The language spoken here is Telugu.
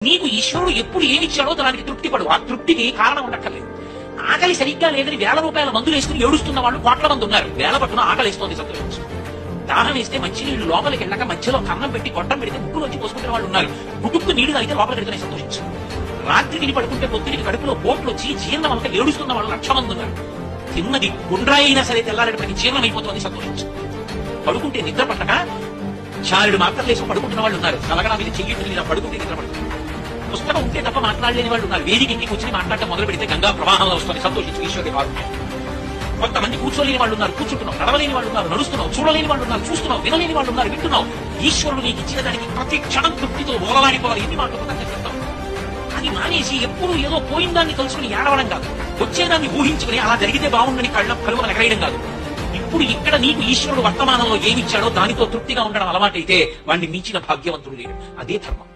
నీకు ఈశ్వరుడు ఎప్పుడు ఏమిచ్చాడో దానికి తృప్తి పడు. ఆ తృప్తికి కారణం ఉండక్కర్లేదు. ఆకలి సరిగ్గా లేదని ₹1,000 మందులు వేసుకుని ఏడుస్తున్న వాళ్ళు కోట్ల మంది ఉన్నారు. వేల పట్టున ఆకలిస్తోంది సంతోషించు. దాహం వేస్తే మంచినీళ్ళు లోపలికి వెళ్ళక మధ్యలో కన్నం పెట్టి గొట్టం పెడితే ముక్కులు వచ్చి పోసుకుంటున్న వాళ్ళు ఉన్నారు. గుటుక్కు నీళ్లు తాగితే లోపలికి వెళ్తూనే సంతోషించు. రాత్రి తిని పడుకుంటే పొద్దునికి కడుపులో పోట్లు వచ్చి జీర్ణం అంతా ఏడుస్తున్న వాళ్ళు 1,00,000 మంది ఉన్నారు. తిన్నది గుండ్రాయి అయినా సరే తెల్లారేపటికి జీర్ణం అయిపోతుంది సంతోషించు. పడుకుంటే నిద్ర పట్టక చారుడు మాత్రం వేసుకుని పడుకుంటున్న వాళ్ళు ఉన్నారు. కలగడా మీద చెయ్యి మీద పడుకుంటే నిద్ర పడుతుంది. పుస్తకం ఉంటే తప్ప మాట్లాడలేని వాళ్ళు ఉన్నారు. వేదిక ఇంటికి వచ్చి మాట్లాడటం మొదలు పెడితే గంగా ప్రవాహంలో వస్తుంది సంతోషించు. ఈశ్వరుడి కారుణ్యం. కొంతమంది కూర్చోలేని వాళ్ళు ఉన్నారు, కూర్చుంటున్నావు. నడవలేని వాళ్ళు ఉన్నారు, నడుస్తున్నావు. చూడలేని వాళ్ళు ఉన్నారు, చూస్తున్నావు. వినలేని వాళ్ళు ఉన్నారు, వింటున్నావు. ఈశ్వరుడు నీకు ఇచ్చిన దానికి ప్రతి క్షణం తృప్తితో ఓలలాడిపోవాలి. ఎన్ని మాటలు చెప్తాం. అది మానేసి ఎప్పుడు ఏదో పోయిన దాన్ని కలుసుకుని ఏడవడం కాదు, వచ్చేదాన్ని ఊహించుకుని అలా జరిగితే బాగుండని కలువలు ఎగరేయడం కాదు. ఇప్పుడు ఇక్కడ నీకు ఈశ్వరుడు వర్తమానంలో ఏమిచ్చాడో దానితో తృప్తిగా ఉండడం అలవాటైతే వాడిని మించిన భాగ్యవంతుడు లేడు. అదే ధర్మం.